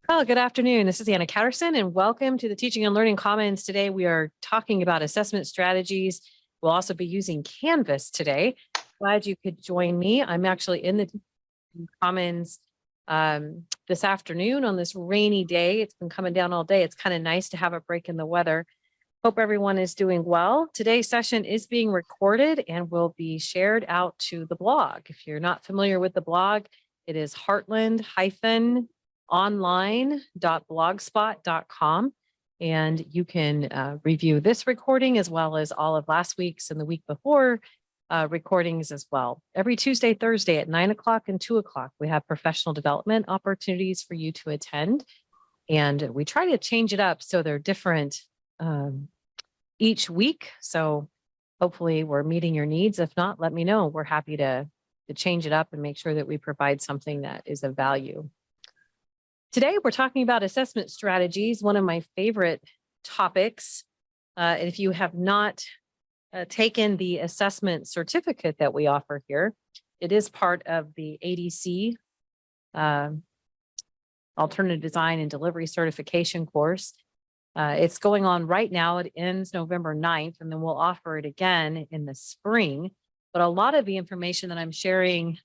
Well, good afternoon. This is Anna Catterson, and welcome to the Teaching and Learning Commons. Today, we are talking about assessment strategies. We'll also be using Canvas today. Glad you could join me. I'm actually in the Commons this afternoon on this rainy day. It's been coming down all day. It's kind of nice to have a break in the weather. Hope everyone is doing well. Today's session is being recorded and will be shared out to the blog. If you're not familiar with the blog, it is heartland-online.blogspot.com. And you can review this recording as well as all of last week's and the week before recordings as well. Every Tuesday, Thursday at 9 o'clock and 2 o'clock, we have professional development opportunities for you to attend. And we try to change it up so they're different each week. So hopefully we're meeting your needs. If not, let me know. We're happy to change it up and make sure that we provide something that is of value. Today, we're talking about assessment strategies, one of my favorite topics. If you have not taken the assessment certificate that we offer here, it is part of the ADC Alternative Design and Delivery Certification course. It's going on right now. It ends November 9th, and then we'll offer it again in the spring. But a lot of the information that I'm sharing,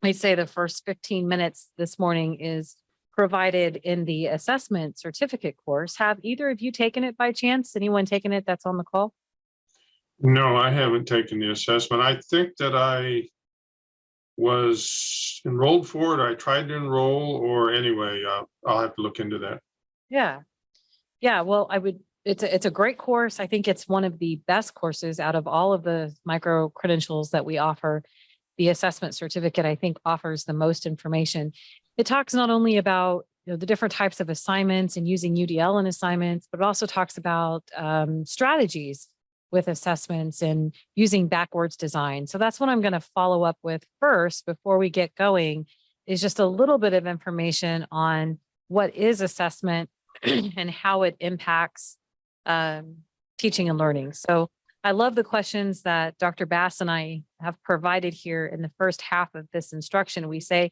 I'd say the first 15 minutes this morning, is provided in the assessment certificate course. Have either of you taken it by chance? Anyone taken it that's on the call? No, I haven't taken the assessment. I think that I was enrolled for it. I tried to enroll, or anyway, I'll have to look into that. Yeah. Well, it's a great course. I think it's one of the best courses out of all of the micro credentials that we offer. The assessment certificate, I think, offers the most information. It talks not only about the different types of assignments and using UDL in assignments, but it also talks about strategies with assessments and using backwards design. So that's what I'm going to follow up with first before we get going, is just a little bit of information on what is assessment and how it impacts teaching and learning. So I love the questions that Dr. Bass and I have provided here in the first half of this instruction. We say,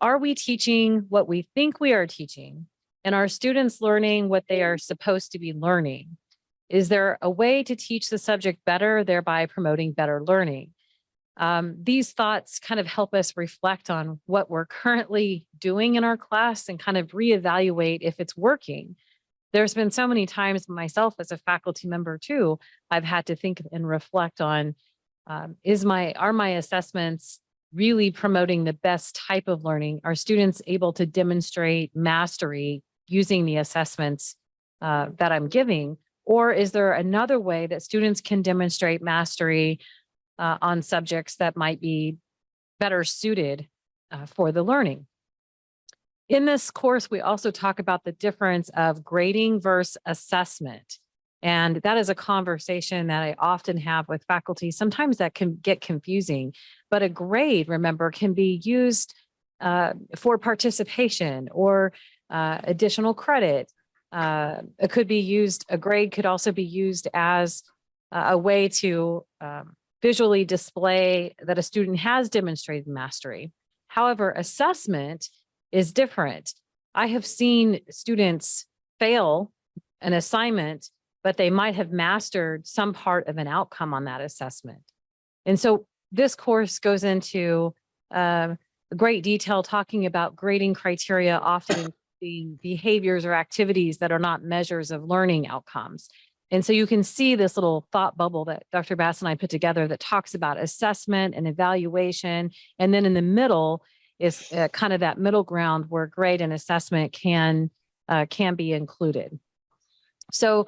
are we teaching what we think we are teaching? And are students learning what they are supposed to be learning? Is there a way to teach the subject better, thereby promoting better learning? These thoughts kind of help us reflect on what we're currently doing in our class and kind of reevaluate if it's working. There's been so many times myself as a faculty member too, I've had to think and reflect on, are my assessments really promoting the best type of learning? Are students able to demonstrate mastery using the assessments that I'm giving? Or is there another way that students can demonstrate mastery on subjects that might be better suited for the learning? In this course, we also talk about the difference of grading versus assessment. And that is a conversation that I often have with faculty. Sometimes that can get confusing, but a grade, remember, can be used for participation or additional credit. It could be used, a grade could also be used as a way to visually display that a student has demonstrated mastery. However, assessment is different. I have seen students fail an assignment, but they might have mastered some part of an outcome on that assessment. And so this course goes into great detail talking about grading criteria, often the behaviors or activities that are not measures of learning outcomes. And so you can see this little thought bubble that Dr. Bass and I put together that talks about assessment and evaluation. And then in the middle is kind of that middle ground where grade and assessment can be included. So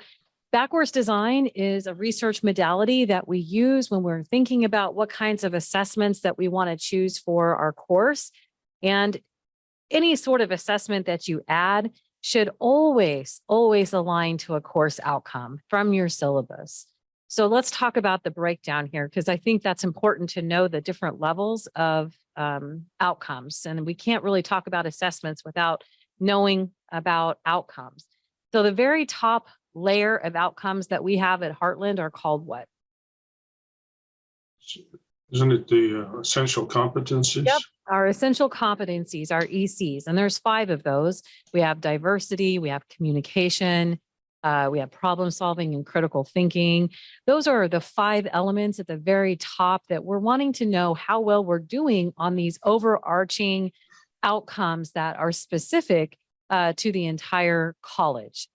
backwards design is a research modality that we use when we're thinking about what kinds of assessments that we want to choose for our course. And any sort of assessment that you add should always align to a course outcome from your syllabus. So let's talk about the breakdown here, because I think that's important to know the different levels of outcomes. And we can't really talk about assessments without knowing about outcomes. So the very top layer of outcomes that we have at Heartland are called what? Isn't it the essential competencies? Yep. Our essential competencies, our ECs, and there's 5 of those. We have diversity, we have communication, we have problem solving and critical thinking. Those are the 5 elements at the very top that we're wanting to know how well we're doing on these overarching outcomes that are specific to the entire college.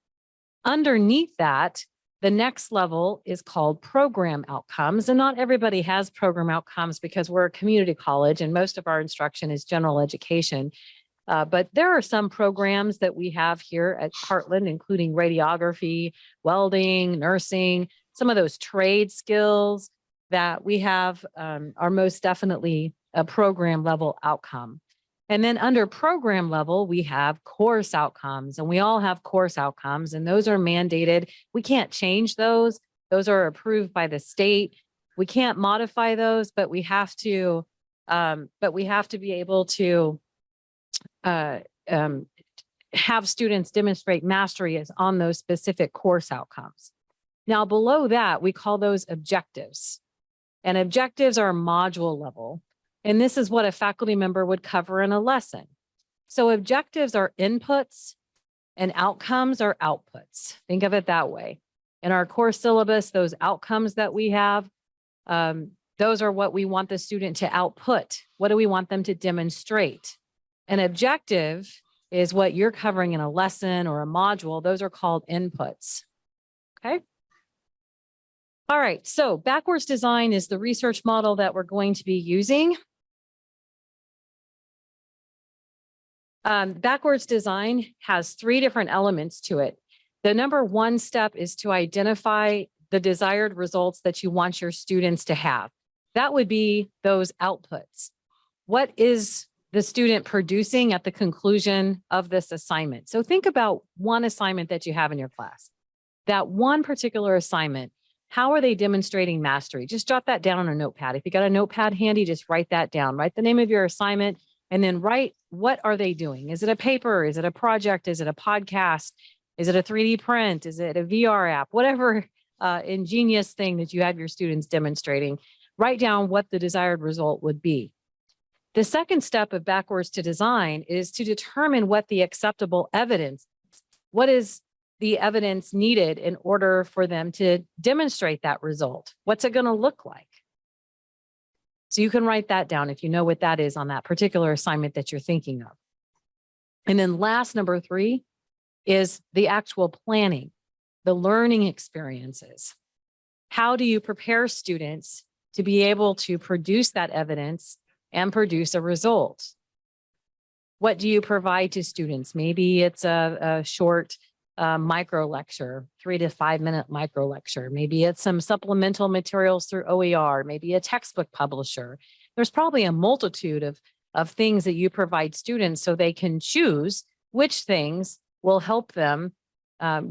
Underneath that, the next level is called program outcomes. And not everybody has program outcomes because we're a community college and most of our instruction is general education. But there are some programs that we have here at Heartland, including radiography, welding, nursing, some of those trade skills that we have are most definitely a program level outcome. And then under program level, we have course outcomes, and we all have course outcomes, and those are mandated. We can't change those. Those are approved by the state. We can't modify those, but we have to be able to have students demonstrate mastery is on those specific course outcomes. Now, below that, we call those objectives, and objectives are module level. And this is what a faculty member would cover in a lesson. So objectives are inputs and outcomes are outputs. Think of it that way. In our course syllabus, those outcomes that we have, those are what we want the student to output. What do we want them to demonstrate? An objective is what you're covering in a lesson or a module. Those are called inputs. Okay. All right. So backwards design is the research model that we're going to be using. Backwards design has 3 different elements to it. The number 1 step is to identify the desired results that you want your students to have. That would be those outputs. What is the student producing at the conclusion of this assignment? So think about one assignment that you have in your class. That one particular assignment, how are they demonstrating mastery? Just jot that down on a notepad. If you got a notepad handy, just write that down. Write the name of your assignment and then write, what are they doing? Is it a paper? Is it a project? Is it a podcast? Is it a 3D print? Is it a VR app? Whatever ingenious thing that you have your students demonstrating, write down what the desired result would be. The second step of backwards to design is to determine what the acceptable evidence is. What is the evidence needed in order for them to demonstrate that result? What's it going to look like? So you can write that down if you know what that is on that particular assignment that you're thinking of. And then last, number 3, is the actual planning, the learning experiences. How do you prepare students to be able to produce that evidence and produce a result? What do you provide to students? Maybe it's a short micro lecture, 3 to 5 minute micro lecture. Maybe it's some supplemental materials through OER, maybe a textbook publisher. There's probably a multitude of things that you provide students so they can choose which things will help them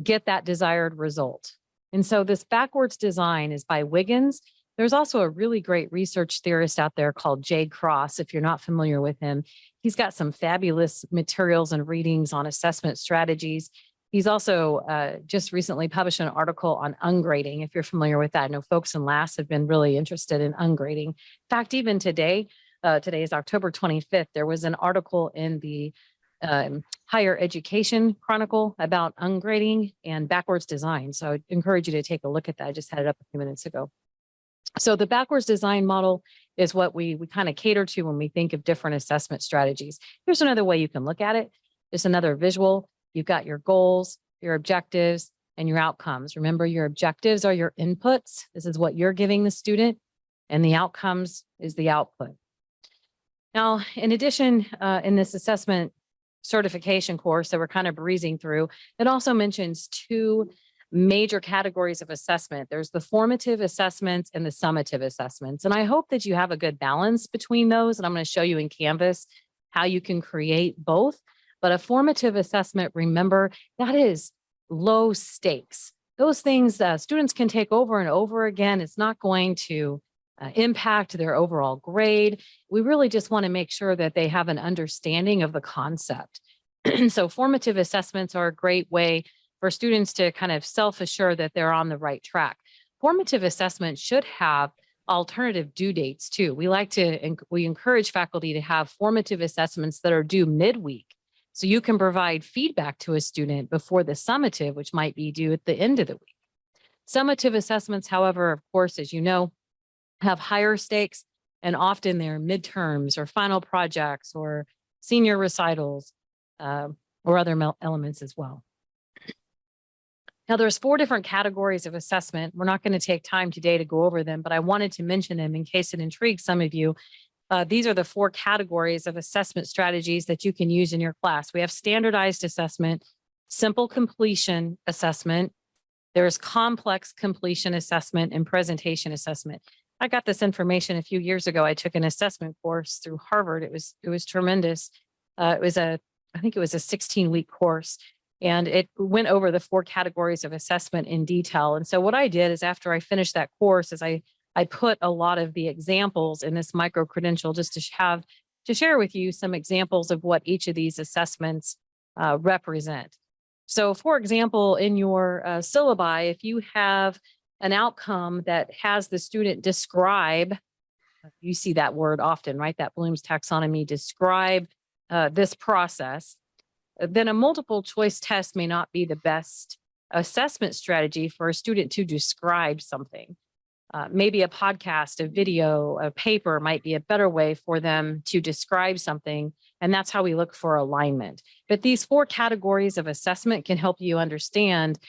get that desired result. And so this backwards design is by Wiggins. There's also a really great research theorist out there called Jay Cross. If you're not familiar with him, he's got some fabulous materials and readings on assessment strategies. He's also just recently published an article on ungrading, if you're familiar with that. I know folks in LAS have been really interested in ungrading. In fact, even today, today is October 25th, there was an article in the Higher Education Chronicle about ungrading and backwards design. So I'd encourage you to take a look at that. I just had it up a few minutes ago. So the backwards design model is what we kind of cater to when we think of different assessment strategies. Here's another way you can look at it. Just another visual. You've got your goals, your objectives, and your outcomes. Remember, your objectives are your inputs. This is what you're giving the student, and the outcomes is the output. Now, in addition, in this assessment certification course that we're kind of breezing through, it also mentions 2 major categories of assessment. There's the formative assessments and the summative assessments. And I hope that you have a good balance between those. And I'm going to show you in Canvas how you can create both. But a formative assessment, remember, that is low stakes. Those things students can take over and over again. It's not going to impact their overall grade. We really just want to make sure that they have an understanding of the concept. So formative assessments are a great way for students to kind of self-assure that they're on the right track. Formative assessment should have alternative due dates too. We encourage faculty to have formative assessments that are due midweek. So you can provide feedback to a student before the summative, which might be due at the end of the week. Summative assessments, however, of course, as you know, have higher stakes, and often they're midterms or final projects or senior recitals or other elements as well. Now, there's 4 different categories of assessment. We're not going to take time today to go over them, but I wanted to mention them in case it intrigues some of you. These are the 4 categories of assessment strategies that you can use in your class. We have standardized assessment, simple completion assessment, there's complex completion assessment, and presentation assessment. I got this information a few years ago. I took an assessment course through Harvard. It was tremendous. I think it was a 16-week course, and it went over the 4 categories of assessment in detail. And so what I did is, after I finished that course, is I put a lot of the examples in this micro credential just to share with you some examples of what each of these assessments represent. So for example, in your syllabi, if you have an outcome that has the student describe, you see that word often, right? That Bloom's taxonomy, describe this process, then a multiple choice test may not be the best assessment strategy for a student to describe something. Maybe a podcast, a video, a paper might be a better way for them to describe something. And that's how we look for alignment. But these 4 categories of assessment can help you understand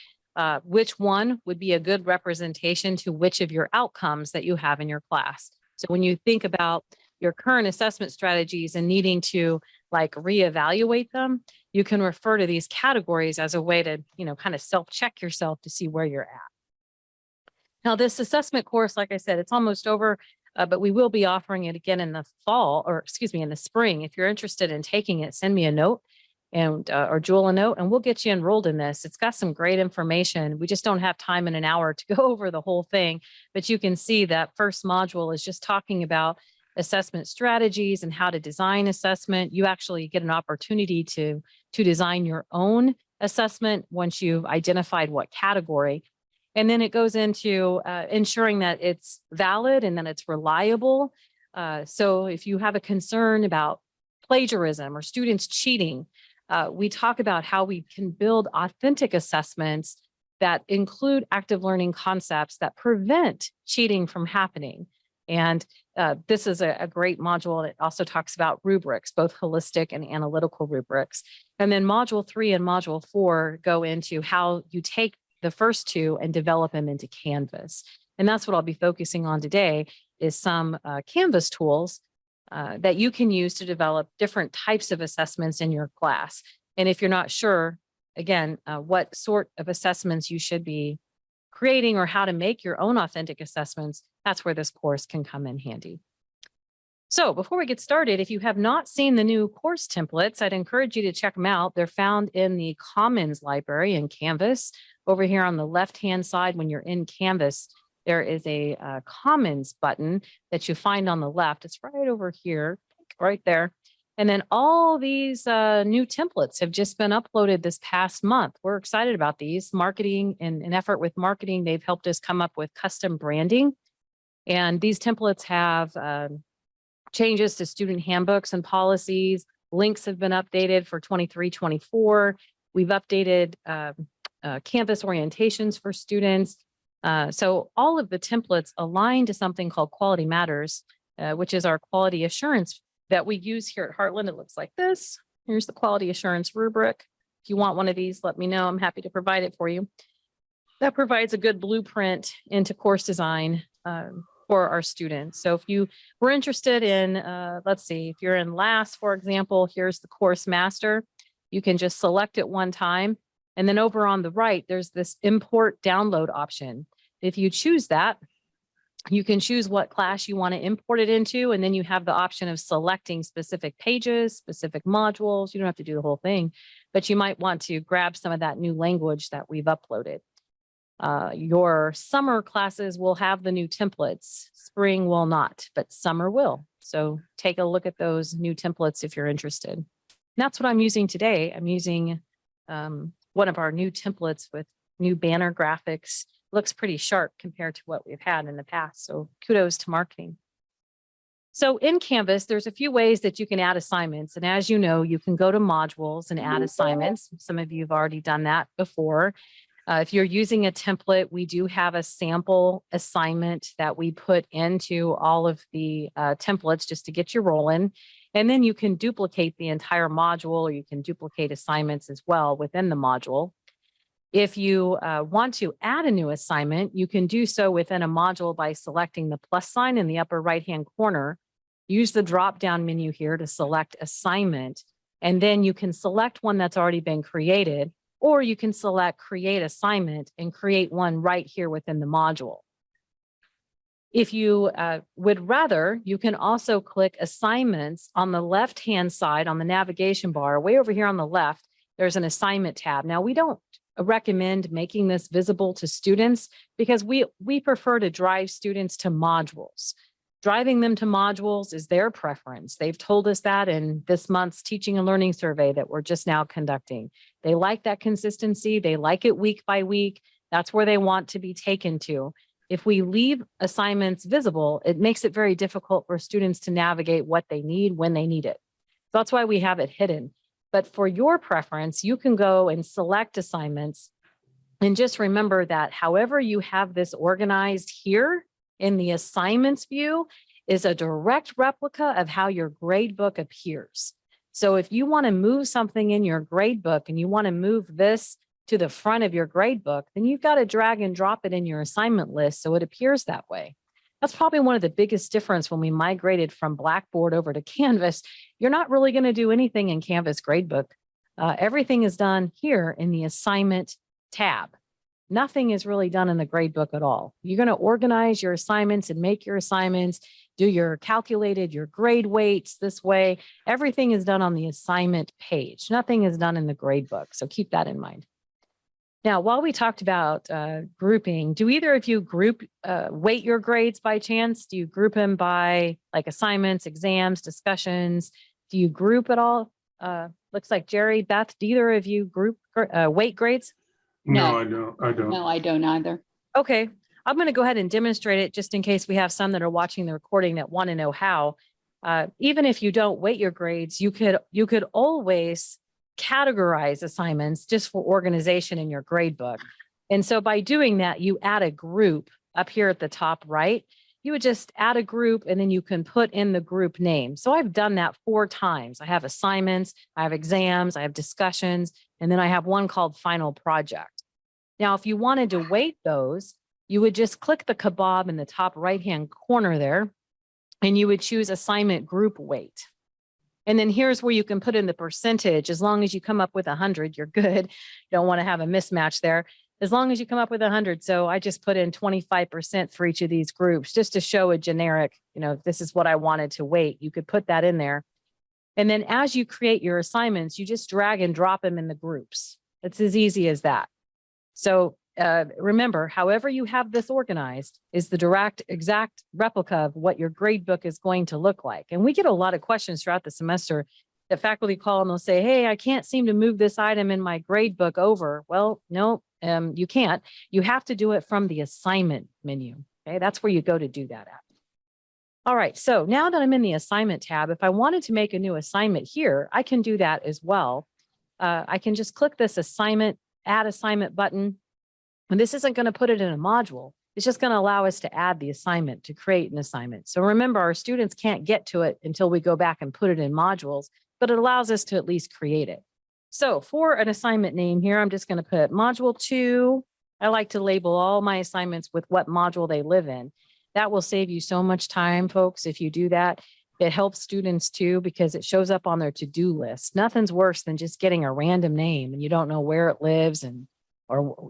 which one would be a good representation to which of your outcomes that you have in your class. So when you think about your current assessment strategies and needing to reevaluate them, you can refer to these categories as a way to, kind of self-check yourself to see where you're at. Now, this assessment course, like I said, it's almost over, but we will be offering it again in the fall, or excuse me, in the spring. If you're interested in taking it, send me a note and or Jewel a note, and we'll get you enrolled in this. It's got some great information. We just don't have time in an hour to go over the whole thing, but you can see that first module is just talking about assessment strategies and how to design assessment. You actually get an opportunity to design your own assessment once you've identified what category. And then it goes into ensuring that it's valid and that it's reliable. So if you have a concern about plagiarism or students cheating, we talk about how we can build authentic assessments that include active learning concepts that prevent cheating from happening. And this is a great module. It also talks about rubrics, both holistic and analytical rubrics. And then module 3 and module 4 go into how you take the first 2 and develop them into Canvas. And that's what I'll be focusing on today, is some Canvas tools that you can use to develop different types of assessments in your class. And if you're not sure, again, what sort of assessments you should be creating or how to make your own authentic assessments, that's where this course can come in handy. So before we get started, if you have not seen the new course templates, I'd encourage you to check them out. They're found in the Commons library in Canvas. Over here on the left-hand side, when you're in Canvas, there is a Commons button that you find on the left. It's right over here, right there. And then all these new templates have just been uploaded this past month. We're excited about these. Marketing, in an effort with marketing, they've helped us come up with custom branding. And these templates have changes to student handbooks and policies. Links have been updated for 23-24. We've updated Canvas orientations for students. So all of the templates align to something called Quality Matters, which is our quality assurance that we use here at Heartland. It looks like this. Here's the quality assurance rubric. If you want one of these, let me know. I'm happy to provide it for you. That provides a good blueprint into course design for our students. So if you were interested in, let's see, if you're in LAS, for example, here's the course master. You can just select it one time. And then over on the right, there's this import download option. If you choose that, you can choose what class you want to import it into. And then you have the option of selecting specific pages, specific modules. You don't have to do the whole thing, but you might want to grab some of that new language that we've uploaded. Your summer classes will have the new templates. Spring will not, but summer will. So take a look at those new templates if you're interested. And that's what I'm using today. I'm using one of our new templates with new banner graphics. looks pretty sharp compared to what we've had in the past. So kudos to marketing. So in Canvas, there's a few ways that you can add assignments. And as you know, you can go to modules and add assignments. Some of you have already done that before. If you're using a template, we do have a sample assignment that we put into all of the templates just to get you rolling. And then you can duplicate the entire module, or you can duplicate assignments as well within the module. If you want to add a new assignment, you can do so within a module by selecting the plus sign in the upper right-hand corner. Use the drop-down menu here to select assignment, and then you can select one that's already been created, or you can select create assignment and create one right here within the module. If you would rather, you can also click assignments on the left-hand side on the navigation bar. Way over here on the left, there's an assignment tab. Now, we don't recommend making this visible to students because we prefer to drive students to modules. Driving them to modules is their preference. They've told us that in this month's teaching and learning survey that we're just now conducting. They like that consistency. They like it week by week. That's where they want to be taken to. If we leave assignments visible, it makes it very difficult for students to navigate what they need when they need it. So that's why we have it hidden. But for your preference, you can go and select assignments. And just remember that however you have this organized here in the assignments view is a direct replica of how your grade book appears. So if you want to move something in your grade book and you want to move this to the front of your grade book, then you've got to drag and drop it in your assignment list so it appears that way. That's probably one of the biggest difference when we migrated from Blackboard over to Canvas. You're not really going to do anything in Canvas gradebook. Everything is done here in the assignment tab. Nothing is really done in the gradebook at all. You're going to organize your assignments and make your assignments, do your grade weights this way. Everything is done on the assignment page. Nothing is done in the gradebook. So keep that in mind. Now, while we talked about grouping, do either of you weight your grades by chance? Do you group them by like assignments, exams, discussions? Do you group it all? Looks like Jerry, Beth, do either of you weight grades? No, I don't. No, I don't either. Okay, I'm going to go ahead and demonstrate it just in case we have some that are watching the recording that want to know how. Even if you don't weight your grades, you could always categorize assignments just for organization in your grade book. And so by doing that, you add a group up here at the top right. You would just add a group and then you can put in the group name. So I've done that 4 times. I have assignments, I have exams, I have discussions, and then I have one called final project. Now, if you wanted to weight those, you would just click the kebab in the top right-hand corner there, and you would choose assignment group weight. And then here's where you can put in the percentage. As long as you come up with 100, you're good. You don't want to have a mismatch there. As long as you come up with 100. So I just put in 25% for each of these groups just to show a generic, this is what I wanted to weight. You could put that in there. And then as you create your assignments, you just drag and drop them in the groups. It's as easy as that. So remember, however you have this organized is the exact replica of what your grade book is going to look like. And we get a lot of questions throughout the semester. The faculty call and they'll say, hey, I can't seem to move this item in my grade book over. Well, no, you can't. You have to do it from the assignment menu. Okay, that's where you go to do that at. All right, so now that I'm in the assignment tab, if I wanted to make a new assignment here, I can do that as well. I can just click this add assignment button. And this isn't going to put it in a module. It's just going to allow us to add the assignment, to create an assignment. So remember, our students can't get to it until we go back and put it in modules, but it allows us to at least create it. So for an assignment name here, I'm just going to put module 2. I like to label all my assignments with what module they live in. That will save you so much time, folks, if you do that. It helps students too, because it shows up on their to-do list. Nothing's worse than just getting a random name and you don't know where it lives or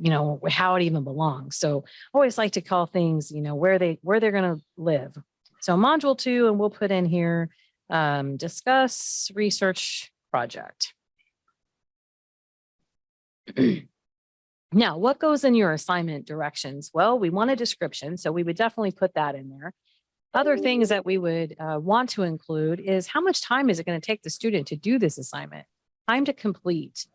how it even belongs. So I always like to call things, where they're going to live. So module 2, and we'll put in here, discuss research project. Now, what goes in your assignment directions? Well, we want a description, so we would definitely put that in there. Other things that we would want to include is how much time is it going to take the student to do this assignment? Time to complete.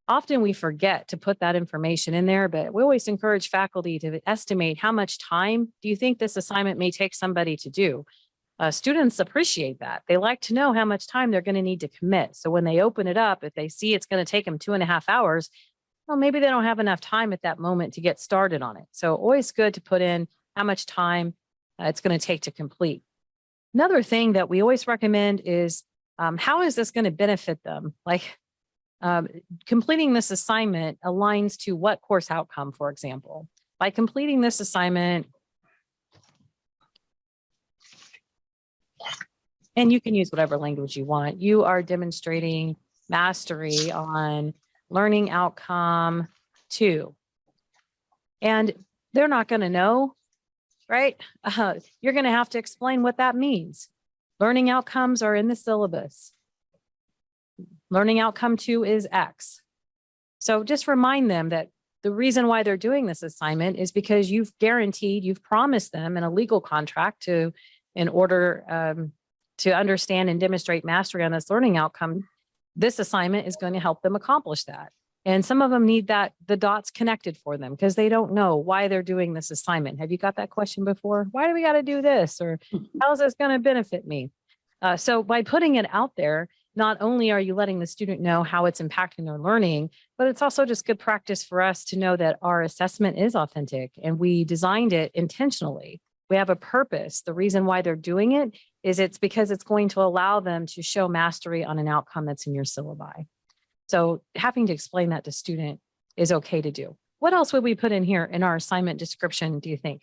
Often we forget to put that information in there, but we always encourage faculty to estimate how much time do you think this assignment may take somebody to do. Students appreciate that. They like to know how much time they're going to need to commit. So when they open it up, if they see it's going to take them 2.5 hours, well, maybe they don't have enough time at that moment to get started on it. So always good to put in how much time it's going to take to complete. Another thing that we always recommend is how is this going to benefit them? Like completing this assignment aligns to what course outcome, for example. By completing this assignment, and you can use whatever language you want, you are demonstrating mastery on learning outcome 2. And they're not going to know, right? You're going to have to explain what that means. Learning outcomes are in the syllabus. Learning outcome 2 is X. So just remind them that the reason why they're doing this assignment is because you've promised them in a legal contract in order to understand and demonstrate mastery on this learning outcome. This assignment is going to help them accomplish that. And some of them need the dots connected for them because they don't know why they're doing this assignment. Have you got that question before? Why do we got to do this? Or how is this going to benefit me? So by putting it out there, not only are you letting the student know how it's impacting their learning, but it's also just good practice for us to know that our assessment is authentic and we designed it intentionally. We have a purpose. The reason why they're doing it is it's because it's going to allow them to show mastery on an outcome that's in your syllabi. So having to explain that to student is okay to do. What else would we put in here in our assignment description, do you think?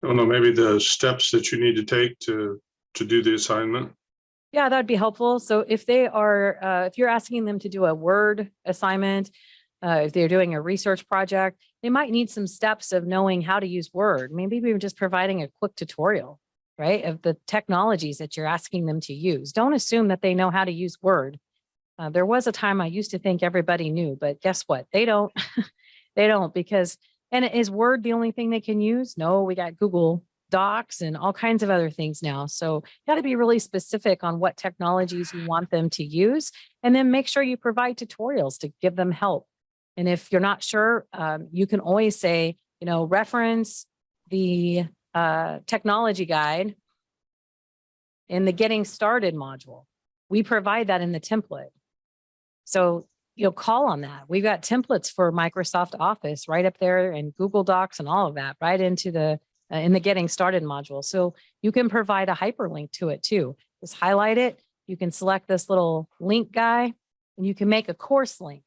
I don't know, maybe the steps that you need to take to do the assignment. Yeah, that'd be helpful. So if if you're asking them to do a Word assignment, if they're doing a research project, they might need some steps of knowing how to use Word. Maybe we're just providing a quick tutorial, right, of the technologies that you're asking them to use. Don't assume that they know how to use Word. There was a time I used to think everybody knew, but guess what? They don't. They don't and is Word the only thing they can use? No, we got Google Docs and all kinds of other things now. So you got to be really specific on what technologies you want them to use, and then make sure you provide tutorials to give them help. And if you're not sure, you can always say, reference the technology guide in the Getting Started module. We provide that in the template. So call on that. We've got templates for Microsoft Office right up there and Google Docs and all of that right into in the Getting Started module. So you can provide a hyperlink to it too. Just highlight it. You can select this little link guy and you can make a course link.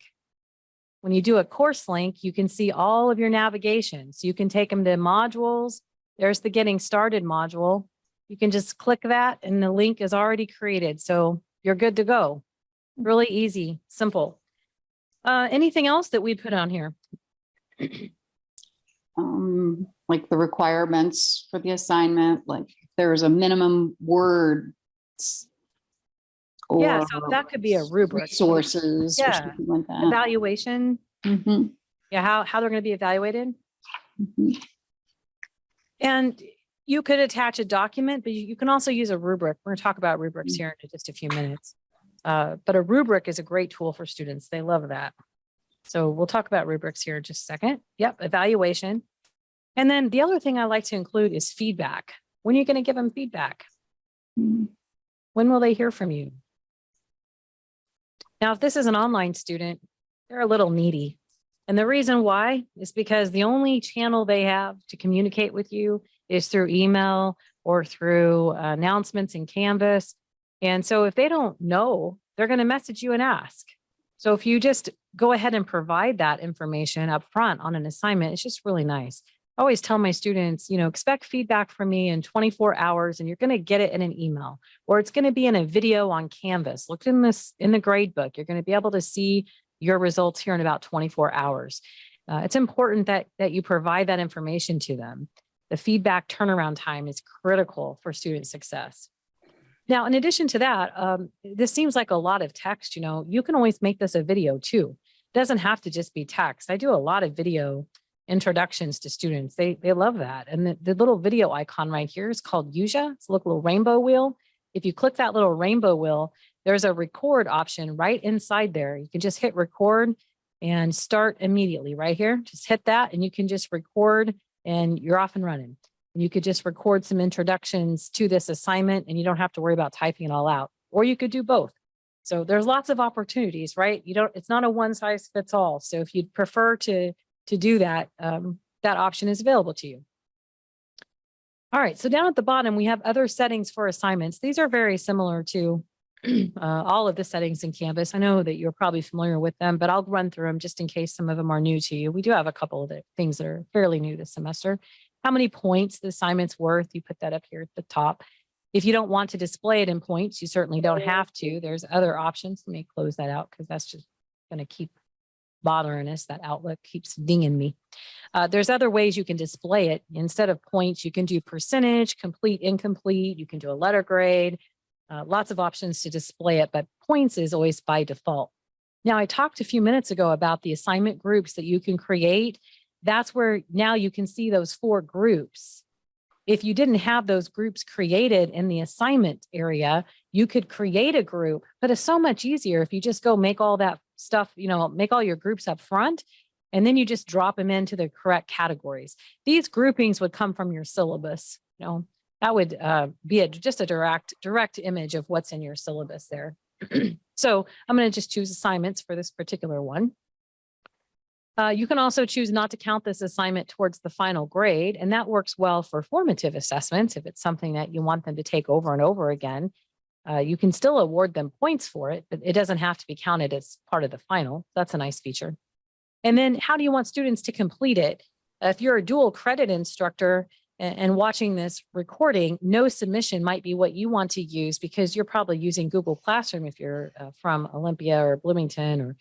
When you do a course link, you can see all of your navigation. So you can take them to modules. There's the Getting Started module. You can just click that and the link is already created. So you're good to go. Really easy, simple. Anything else that we put on here? Like the requirements for the assignment, like there's a minimum words. Yeah, so that could be a rubric. Resources, or something like that. Evaluation. Mm-hmm. Yeah, how they're going to be evaluated. Mm-hmm. And you could attach a document, but you can also use a rubric. We're going to talk about rubrics here in just a few minutes. But a rubric is a great tool for students. They love that. So we'll talk about rubrics here in just a second. Yep, evaluation. And then the other thing I like to include is feedback. When are you going to give them feedback? Mm-hmm. When will they hear from you? Now, if this is an online student, they're a little needy. And the reason why is because the only channel they have to communicate with you is through email or through announcements in Canvas. And so if they don't know, they're going to message you and ask. So if you just go ahead and provide that information up front on an assignment, it's just really nice. I always tell my students, expect feedback from me in 24 hours and you're going to get it in an email, or it's going to be in a video on Canvas. Look in the grade book. You're going to be able to see your results here in about 24 hours. It's important that you provide that information to them. The feedback turnaround time is critical for student success. Now, in addition to that, this seems like a lot of text. You can always make this a video too. It doesn't have to just be text. I do a lot of video introductions to students. They love that. And the little video icon right here is called Yuja. It's a little rainbow wheel. If you click that little rainbow wheel, there's a record option right inside there. You can just hit record and start immediately right here. Just hit that and you can just record and you're off and running. And you could just record some introductions to this assignment and you don't have to worry about typing it all out. Or you could do both. So there's lots of opportunities, right? It's not a one size fits all. So if you'd prefer to do that, that option is available to you. All right, so down at the bottom, we have other settings for assignments. These are very similar to all of the settings in Canvas. I know that you're probably familiar with them, but I'll run through them just in case some of them are new to you. We do have a couple of the things that are fairly new this semester. How many points the assignment's worth, you put that up here at the top. If you don't want to display it in points, you certainly don't have to. There's other options. Let me close that out because that's just going to keep bothering us. That Outlook keeps dinging me. There's other ways you can display it. Instead of points, you can do percentage, complete, incomplete. You can do a letter grade. Lots of options to display it, but points is always by default. Now, I talked a few minutes ago about the assignment groups that you can create. That's where now you can see those 4 groups. If you didn't have those groups created in the assignment area, you could create a group, but it's so much easier if you just go make all that stuff, make all your groups up front, and then you just drop them into the correct categories. These groupings would come from your syllabus. That would be just a direct image of what's in your syllabus there. So I'm going to just choose assignments for this particular one. You can also choose not to count this assignment towards the final grade, and that works well for formative assessments. If it's something that you want them to take over and over again, you can still award them points for it, but it doesn't have to be counted as part of the final. That's a nice feature. And then how do you want students to complete it? If you're a dual credit instructor and watching this recording, no submission might be what you want to use because you're probably using Google Classroom if you're from Olympia or Bloomington or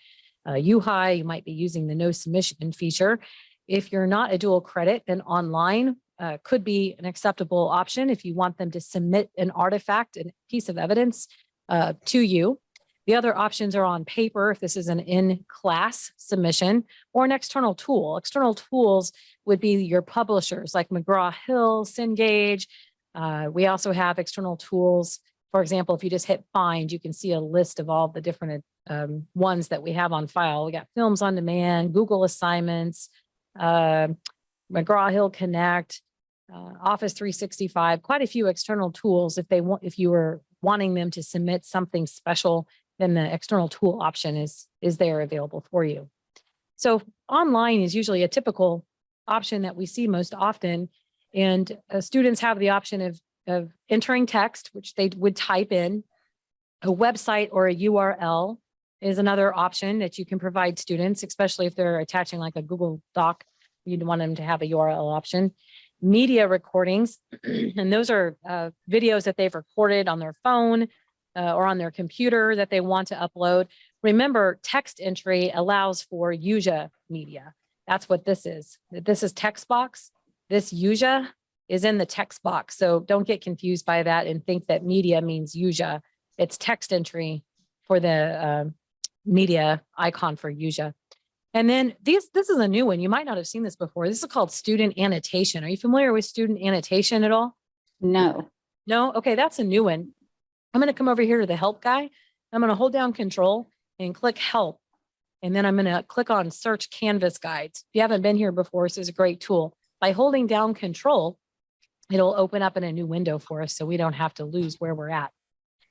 U-High, you might be using the no submission feature. If you're not a dual credit, then online could be an acceptable option if you want them to submit an artifact, a piece of evidence to you. The other options are on paper, if this is an in-class submission, or an external tool. External tools would be your publishers like McGraw-Hill, Cengage. We also have external tools. For example, if you just hit find, you can see a list of all the different ones that we have on file. We got Films on Demand, Google Assignments, McGraw-Hill Connect, Office 365, quite a few external tools. If you were wanting them to submit something special, then the external tool option is there available for you. So online is usually a typical option that we see most often. And students have the option of entering text, which they would type in. A website or a URL is another option that you can provide students, especially if they're attaching like a Google Doc. You'd want them to have a URL option. Media recordings, and those are videos that they've recorded on their phone or on their computer that they want to upload. Remember, text entry allows for UJA media. That's what this is. This is text box. This UJA is in the text box. So don't get confused by that and think that media means UJA. It's text entry for the media icon for UJA. And then this is a new one. You might not have seen this before. This is called student annotation. Are you familiar with student annotation at all? No. No? Okay, that's a new one. I'm going to come over here to the help guy. I'm going to hold down control and click help. And then I'm going to click on search Canvas guides. If you haven't been here before, this is a great tool. By holding down control, it'll open up in a new window for us so we don't have to lose where we're at.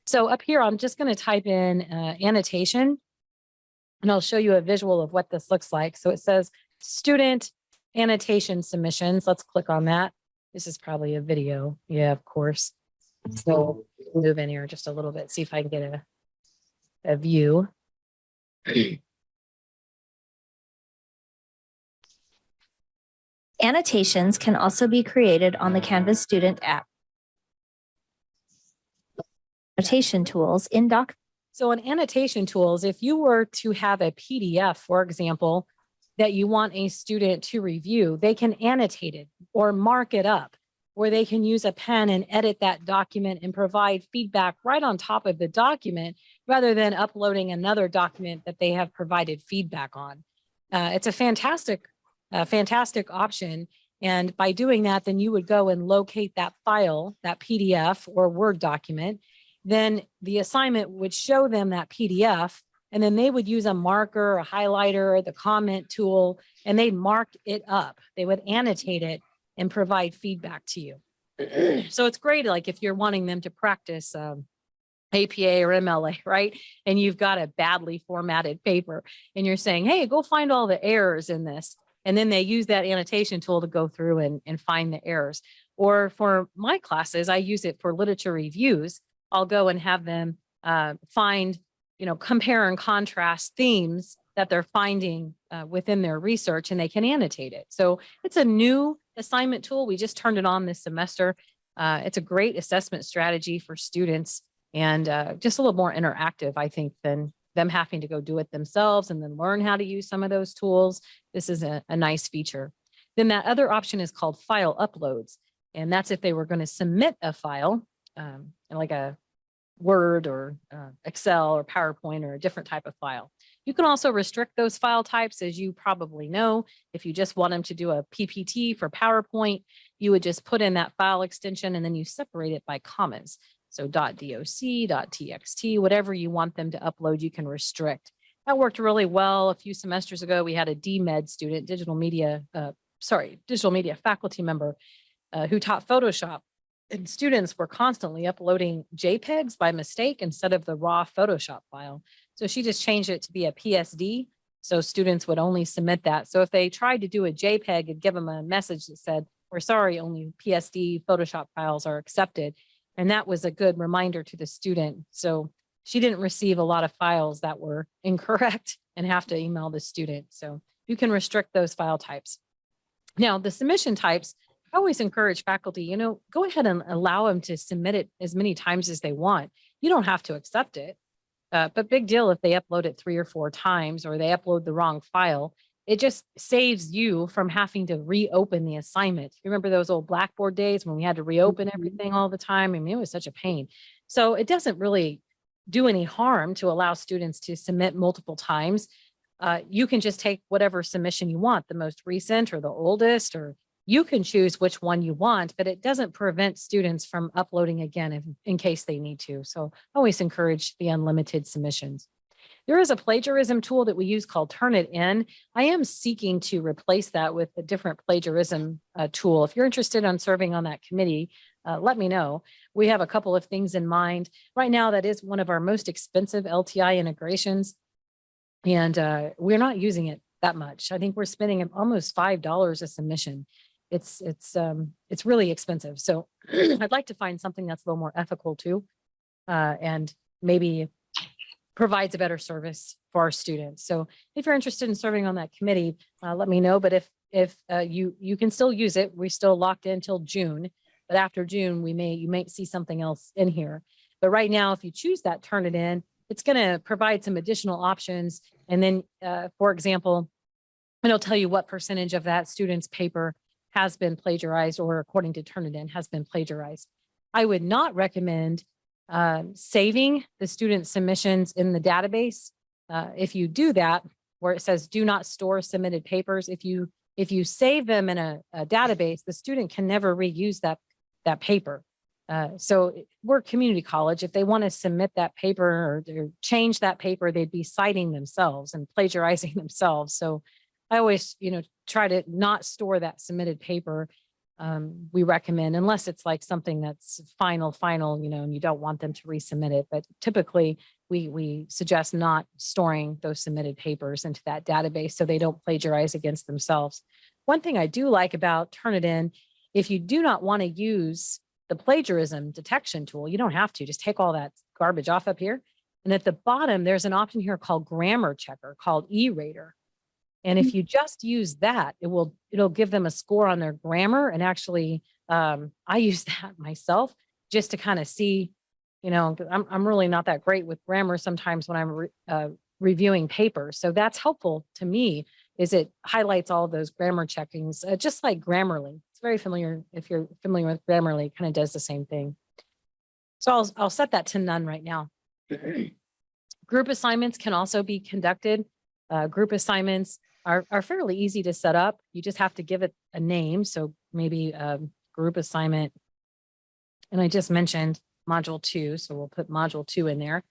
So up here, I'm just going to type in annotation, and I'll show you a visual of what this looks like. So it says student annotation submissions. Let's click on that. This is probably a video. Yeah, of course. So move in here just a little bit, see if I can get a view. Annotations can also be created on the Canvas Student app. Annotation tools in Doc. So in annotation tools, if you were to have a PDF, for example, that you want a student to review, they can annotate it or mark it up, or they can use a pen and edit that document and provide feedback right on top of the document rather than uploading another document that they have provided feedback on. It's a fantastic option. And by doing that, then you would go and locate that file, that PDF or Word document, then the assignment would show them that PDF, and then they would use a marker, a highlighter, the comment tool, and they marked it up. They would annotate it and provide feedback to you. So it's great, like if you're wanting them to practice APA or MLA, right? And you've got a badly formatted paper and you're saying, hey, go find all the errors in this. And then they use that annotation tool to go through and find the errors. Or for my classes, I use it for literature reviews. I'll go and have them find, compare and contrast themes that they're finding within their research, and they can annotate it. So it's a new assignment tool. We just turned it on this semester. It's a great assessment strategy for students, and just a little more interactive, I think, than them having to go do it themselves and then learn how to use some of those tools. This is a nice feature. Then that other option is called file uploads. And that's if they were going to submit a file, like a Word or Excel or PowerPoint or a different type of file. You can also restrict those file types, as you probably know. If you just want them to do a PPT for PowerPoint, you would just put in that file extension and then you separate it by commas. So .doc, .txt, whatever you want them to upload, you can restrict. That worked really well. A few semesters ago, we had a DMed student, digital media faculty member who taught Photoshop. And students were constantly uploading JPEGs by mistake instead of the raw Photoshop file. So she just changed it to be a PSD. So students would only submit that. So if they tried to do a JPEG, it'd give them a message that said, we're sorry, only PSD Photoshop files are accepted. And that was a good reminder to the student. So she didn't receive a lot of files that were incorrect and have to email the student. So you can restrict those file types. Now, the submission types, I always encourage faculty, go ahead and allow them to submit it as many times as they want. You don't have to accept it, but big deal if they upload it 3 or 4 times or they upload the wrong file. It just saves you from having to reopen the assignment. You remember those old Blackboard days when we had to reopen everything all the time? I mean, it was such a pain. So it doesn't really do any harm to allow students to submit multiple times. You can just take whatever submission you want, the most recent or the oldest, or you can choose which one you want, but it doesn't prevent students from uploading again in case they need to. So I always encourage the unlimited submissions. There is a plagiarism tool that we use called Turnitin. I am seeking to replace that with a different plagiarism tool. If you're interested in serving on that committee, let me know. We have a couple of things in mind. Right now, that is one of our most expensive LTI integrations, and we're not using it that much. I think we're spending almost $5 a submission. It's really expensive. So I'd like to find something that's a little more ethical too, and maybe provides a better service for our students. So if you're interested in serving on that committee, let me know. But if you can still use it, we're still locked in until June. But after June, you may see something else in here. But right now, if you choose that Turnitin, it's going to provide some additional options. And then, for example, it'll tell you what percentage of that student's paper has been plagiarized, or according to Turnitin has been plagiarized. I would not recommend saving the student submissions in the database. If you do that, where it says do not store submitted papers, if you save them in a database, the student can never reuse that paper. So we're community college. If they want to submit that paper or change that paper, they'd be citing themselves and plagiarizing themselves. So I always, try to not store that submitted paper. We recommend, unless it's like something that's final, and you don't want them to resubmit it. But typically we suggest not storing those submitted papers into that database so they don't plagiarize against themselves. One thing I do like about Turnitin, if you do not want to use the plagiarism detection tool, you don't have to. Just take all that garbage off up here. And at the bottom, there's an option here called grammar checker called E-Rater. And if you just use that, it'll give them a score on their grammar. And actually, I use that myself just to kind of see, I'm really not that great with grammar sometimes when I'm reviewing papers. So that's helpful to me, is it highlights all of those grammar checkings, just like Grammarly. It's very familiar. If you're familiar with Grammarly, it kind of does the same thing. So I'll set that to none right now. Group assignments can also be conducted. Group assignments are fairly easy to set up. You just have to give it a name. So maybe group assignment. And I just mentioned module 2. So we'll put module 2 in there.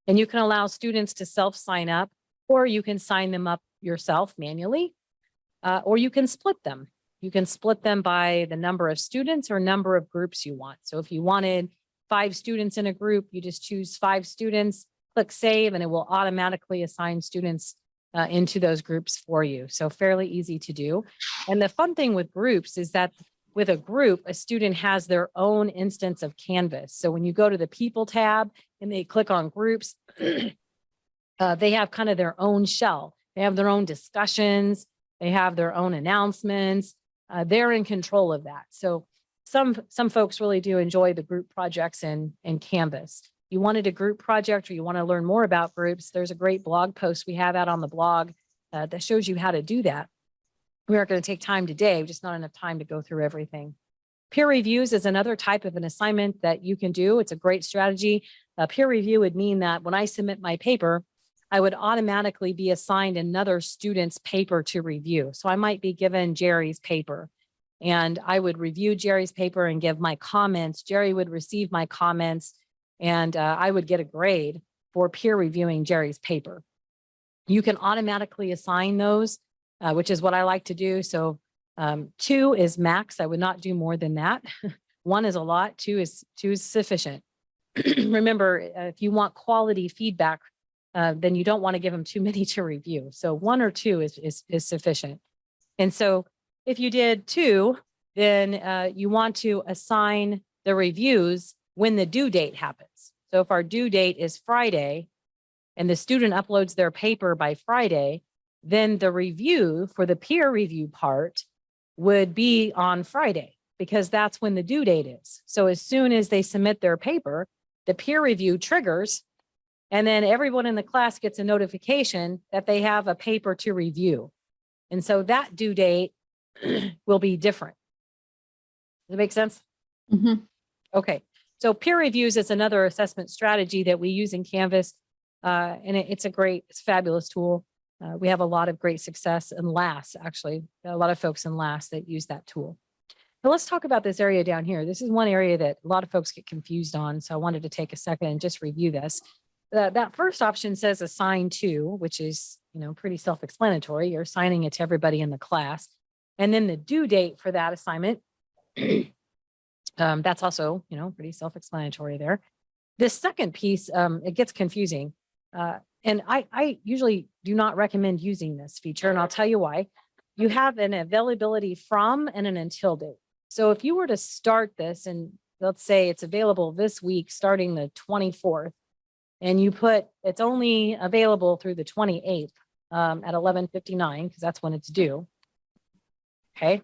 And you can allow students to self-sign up, or you can sign them up yourself manually, or you can split them. You can split them by the number of students or number of groups you want. So if you wanted 5 students in a group, you just choose 5 students, click save, and it will automatically assign students into those groups for you. So fairly easy to do. And the fun thing with groups is that with a group, a student has their own instance of Canvas. So when you go to the People tab and they click on groups, they have kind of their own shell. They have their own discussions. They have their own announcements. They're in control of that. So some folks really do enjoy the group projects in Canvas. You wanted a group project or you want to learn more about groups, there's a great blog post we have out on the blog that shows you how to do that. We aren't going to take time today, just not enough time to go through everything. Peer reviews is another type of an assignment that you can do. It's a great strategy. Peer review would mean that when I submit my paper, I would automatically be assigned another student's paper to review. So I might be given Jerry's paper and I would review Jerry's paper and give my comments. Jerry would receive my comments and I would get a grade for peer reviewing Jerry's paper. You can automatically assign those, which is what I like to do. So 2 is max. I would not do more than that. 1 is a lot. 2 is sufficient. Remember, if you want quality feedback, then you don't want to give them too many to review. So 1 or 2 is sufficient. And so if you did 2, then you want to assign the reviews when the due date happens. So if our due date is Friday and the student uploads their paper by Friday, then the review for the peer review part would be on Friday because that's when the due date is. So as soon as they submit their paper, the peer review triggers, and then everyone in the class gets a notification that they have a paper to review. And so that due date will be different. Does it make sense? Mhm. Okay. So peer reviews is another assessment strategy that we use in Canvas. And it's a fabulous tool. We have a lot of great success in LAS, actually, a lot of folks in LAS that use that tool. Now let's talk about this area down here. This is one area that a lot of folks get confused on. So I wanted to take a second and just review this. That first option says assign to, which is, pretty self-explanatory. You're assigning it to everybody in the class. And then the due date for that assignment, that's also, pretty self-explanatory there. This second piece, it gets confusing. And I usually do not recommend using this feature, and I'll tell you why. You have an availability from and an until date. So if you were to start this, and let's say it's available this week, starting the 24th, and you put it's only available through the 28th at 11:59, because that's when it's due. Okay.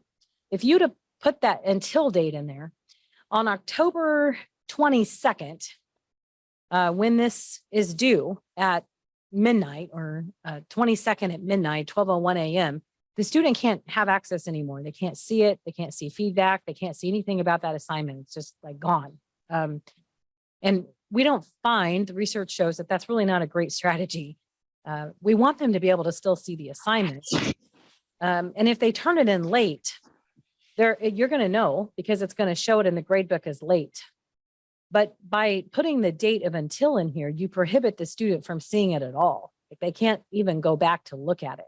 If you to put that until date in there, on October 22nd, when this is due at midnight or 22nd at midnight, 12:01 a.m., the student can't have access anymore. They can't see it. They can't see feedback. They can't see anything about that assignment. It's just like gone. And we don't find, the research shows that that's really not a great strategy. We want them to be able to still see the assignment. And if they turn it in late, you're going to know because it's going to show it in the grade book as late. But by putting the date of until in here, you prohibit the student from seeing it at all. Like they can't even go back to look at it.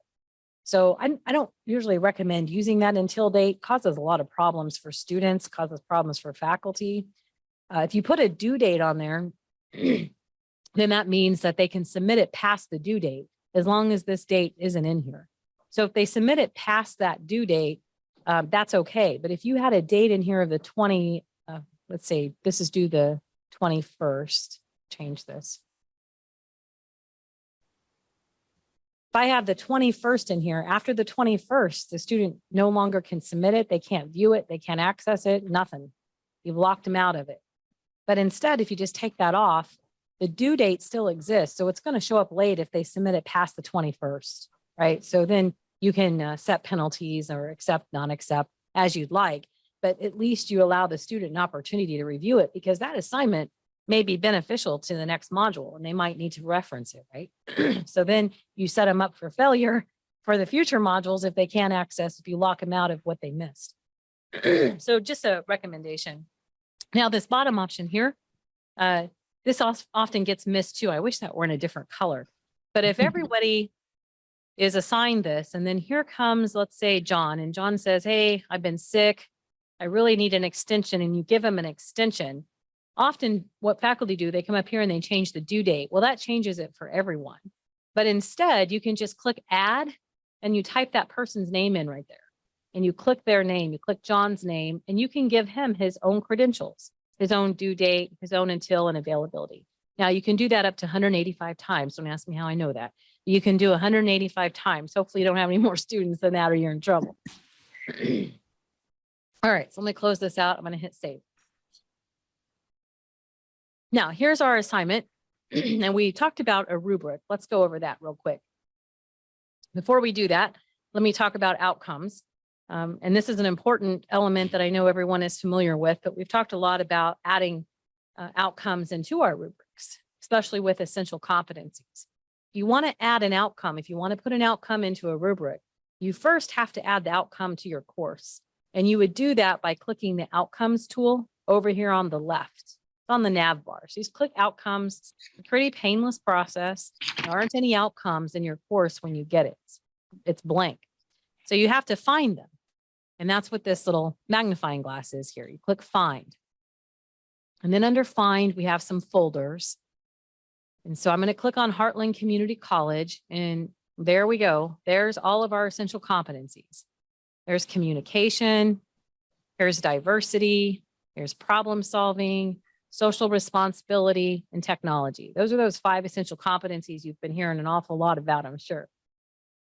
So I don't usually recommend using that until date. Causes a lot of problems for students, causes problems for faculty. If you put a due date on there, then that means that they can submit it past the due date as long as this date isn't in here. So if they submit it past that due date, that's okay. But if you had a date in here of the 20, let's say this is due the 21st, change this. If I have the 21st in here, after the 21st, the student no longer can submit it. They can't view it. They can't access it, nothing. You've locked them out of it. But instead, if you just take that off, the due date still exists. So it's going to show up late if they submit it past the 21st, right? So then you can set penalties or accept, non-accept as you'd like, but at least you allow the student an opportunity to review it because that assignment may be beneficial to the next module and they might need to reference it, right? So then you set them up for failure for the future modules if they can't access, if you lock them out of what they missed. So just a recommendation. Now this bottom option here, This often gets missed too. I wish that were in a different color. But if everybody is assigned this, and then here comes, let's say, John, and John says, hey, I've been sick. I really need an extension, and you give him an extension. Often what faculty do, they come up here and they change the due date. Well, that changes it for everyone. But instead, you can just click add and you type that person's name in right there. And you click their name, you click John's name, and you can give him his own credentials, his own due date, his own until and availability. Now you can do that up to 185 times. Don't ask me how I know that. You can do 185 times. Hopefully you don't have any more students than that or you're in trouble. All right, so let me close this out. I'm going to hit save. Now here's our assignment. And we talked about a rubric. Let's go over that real quick. Before we do that, let me talk about outcomes. And this is an important element that I know everyone is familiar with, but we've talked a lot about adding outcomes into our rubrics, especially with essential competencies. If you want to add an outcome, if you want to put an outcome into a rubric, you first have to add the outcome to your course. And you would do that by clicking the outcomes tool over here on the left. It's on the nav bar. So you just click outcomes, a pretty painless process. There aren't any outcomes in your course when you get it. It's blank. So you have to find them. And that's what this little magnifying glass is here. You click find. And then under find, we have some folders. And so I'm going to click on Heartland Community College. And there we go. There's all of our essential competencies. There's communication. There's diversity. There's problem solving, social responsibility, and technology. Those are those 5 essential competencies you've been hearing an awful lot about, I'm sure.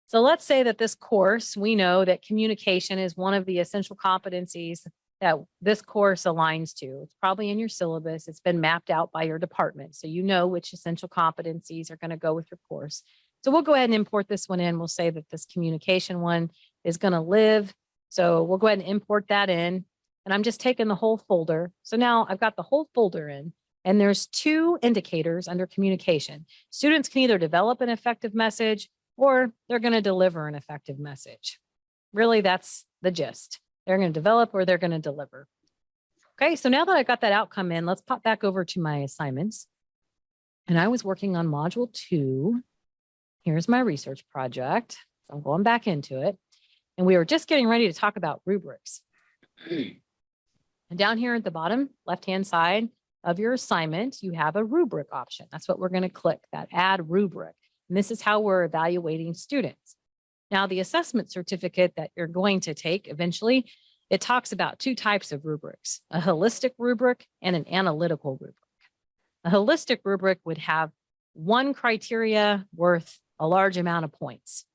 So let's say that this course, we know that communication is one of the essential competencies that this course aligns to. It's probably in your syllabus. It's been mapped out by your department. So you know which essential competencies are going to go with your course. So we'll go ahead and import this one in. We'll say that this communication one is going to live. So we'll go ahead and import that in. And I'm just taking the whole folder. So now I've got the whole folder in. And there's 2 indicators under communication. Students can either develop an effective message or they're going to deliver an effective message. Really, that's the gist. They're going to develop or they're going to deliver. Okay, so now that I've got that outcome in, let's pop back over to my assignments. And I was working on module 2. Here's my research project. So I'm going back into it. And we were just getting ready to talk about rubrics. And down here at the bottom left-hand side of your assignment, you have a rubric option. That's what we're going to click, that add rubric. And this is how we're evaluating students. Now, the assessment certificate that you're going to take eventually, it talks about 2 types of rubrics, a holistic rubric and an analytical rubric. A holistic rubric would have 1 criteria worth a large amount of points.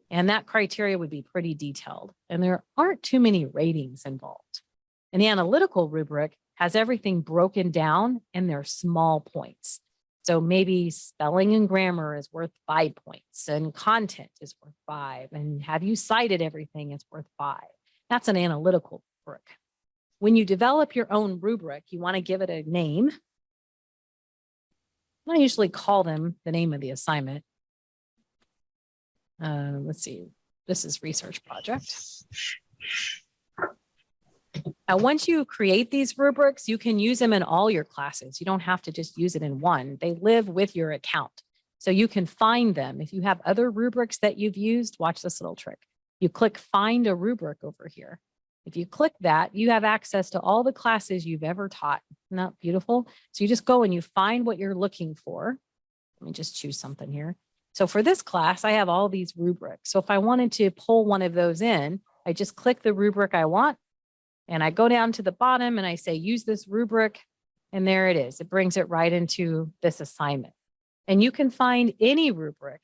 And that criteria would be pretty detailed. And there aren't too many ratings involved. An analytical rubric has everything broken down and they're small points. So maybe spelling and grammar is worth 5 points and content is worth 5. And have you cited everything is worth 5. That's an analytical rubric. When you develop your own rubric, you want to give it a name. I usually call them the name of the assignment. Let's see. This is research project. Now, once you create these rubrics, you can use them in all your classes. You don't have to just use it in one. They live with your account. So you can find them. If you have other rubrics that you've used, watch this little trick. You click find a rubric over here. If you click that, you have access to all the classes you've ever taught. Isn't that beautiful? So you just go and you find what you're looking for. Let me just choose something here. So for this class, I have all these rubrics. So if I wanted to pull one of those in, I just click the rubric I want. And I go down to the bottom and I say, use this rubric. And there it is. It brings it right into this assignment. And you can find any rubric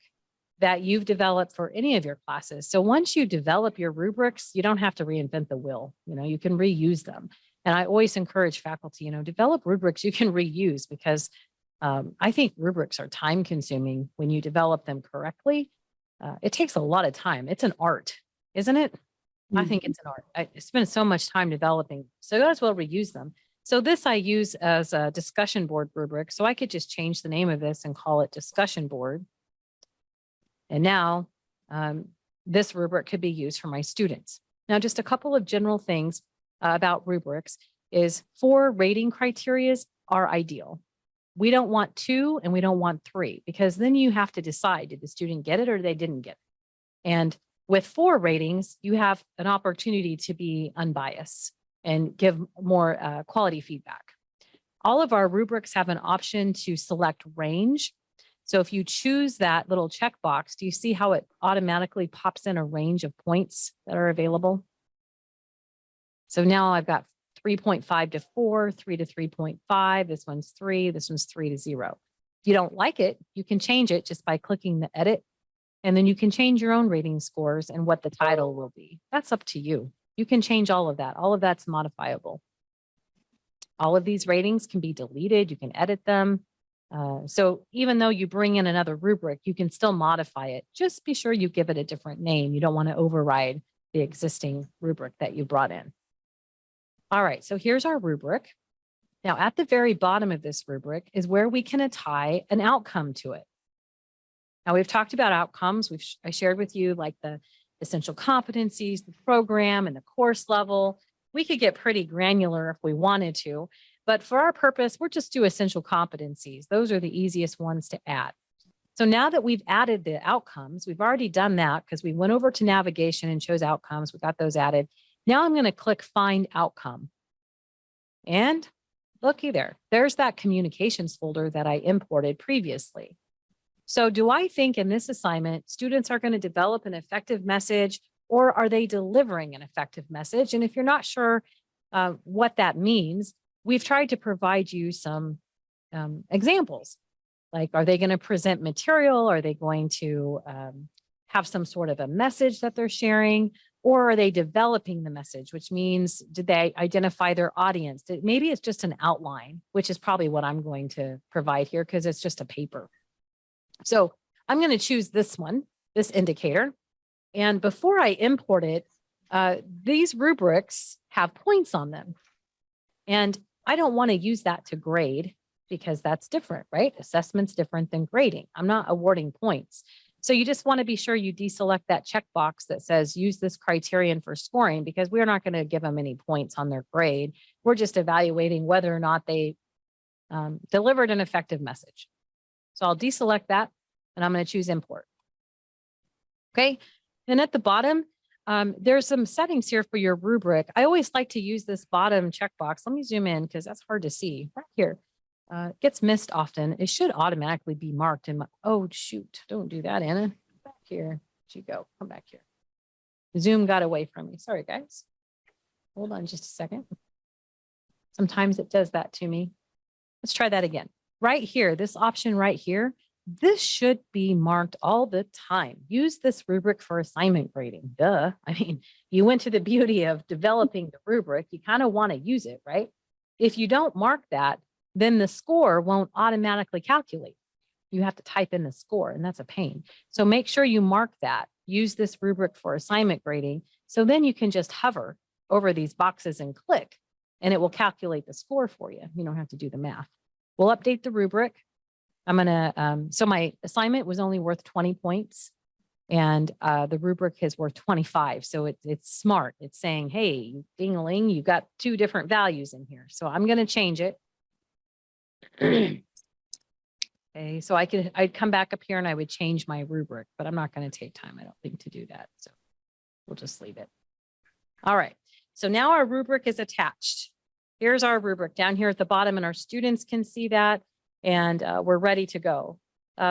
that you've developed for any of your classes. So once you develop your rubrics, you don't have to reinvent the wheel. You can reuse them. And I always encourage faculty, develop rubrics you can reuse because I think rubrics are time consuming when you develop them correctly. It takes a lot of time. It's an art, isn't it? I think it's an art. I spent so much time developing, so you might as well reuse them. So this I use as a discussion board rubric. So I could just change the name of this and call it discussion board. And now this rubric could be used for my students. Now, just a couple of general things about rubrics is 4 rating criterias are ideal. we don't want 2 and we don't want 3, because then you have to decide, did the student get it or they didn't get it? And with 4 ratings, you have an opportunity to be unbiased and give more quality feedback. All of our rubrics have an option to select range. So if you choose that little checkbox, do you see how it automatically pops in a range of points that are available? So now I've got 3.5 to 4, 3 to 3.5. This one's 3, this one's 3 to 0. If you don't like it, you can change it just by clicking the edit. And then you can change your own rating scores and what the title will be. That's up to you. You can change all of that. All of that's modifiable. All of these ratings can be deleted. You can edit them. So even though you bring in another rubric, you can still modify it. Just be sure you give it a different name. You don't want to override the existing rubric that you brought in. All right, so here's our rubric. Now at the very bottom of this rubric is where we can tie an outcome to it. Now we've talked about outcomes. I shared with you like the essential competencies, the program, and the course level. We could get pretty granular if we wanted to, but for our purpose, we're just do essential competencies. Those are the easiest ones to add. So now that we've added the outcomes, we've already done that because we went over to navigation and chose outcomes. We got those added. Now I'm going to click find outcome. And looky there, there's that communications folder that I imported previously. So do I think in this assignment, students are going to develop an effective message, or are they delivering an effective message? And if you're not sure what that means, we've tried to provide you some examples. Like, are they going to present material? Are they going to have some sort of a message that they're sharing? Or are they developing the message, which means did they identify their audience? Maybe it's just an outline, which is probably what I'm going to provide here because it's just a paper. So I'm going to choose this one, this indicator. And before I import it, these rubrics have points on them. And I don't want to use that to grade because that's different, right? Assessment's different than grading. I'm not awarding points. So you just want to be sure you deselect that checkbox that says use this criterion for scoring, because we're not going to give them any points on their grade. We're just evaluating whether or not they delivered an effective message. So I'll deselect that and I'm going to choose import. Okay. And at the bottom, there's some settings here for your rubric. I always like to use this bottom checkbox. Let me zoom in because that's hard to see right here. It gets missed often. It should automatically be marked in my, oh shoot, don't do that, Anna. Back here, where'd you go? Come back here. Zoom got away from me. Sorry, guys. Hold on just a second. Sometimes it does that to me. Let's try that again. Right here, this option right here, this should be marked all the time. Use this rubric for assignment grading. Duh. I mean, you went to the beauty of developing the rubric. You kind of want to use it, right? If you don't mark that, then the score won't automatically calculate. You have to type in the score, and that's a pain. So make sure you mark that. Use this rubric for assignment grading. So then you can just hover over these boxes and click, and it will calculate the score for you. You don't have to do the math. We'll update the rubric. I'm going to, so my assignment was only worth 20 points and the rubric is worth 25. So it's smart. It's saying, hey, ding-a-ling, you got 2 different values in here. So I'm going to change it. Okay, so I'd come back up here and I would change my rubric, but I'm not going to take time, I don't think, to do that. So we'll just leave it. All right. So now our rubric is attached. Here's our rubric down here at the bottom, and our students can see that, and we're ready to go.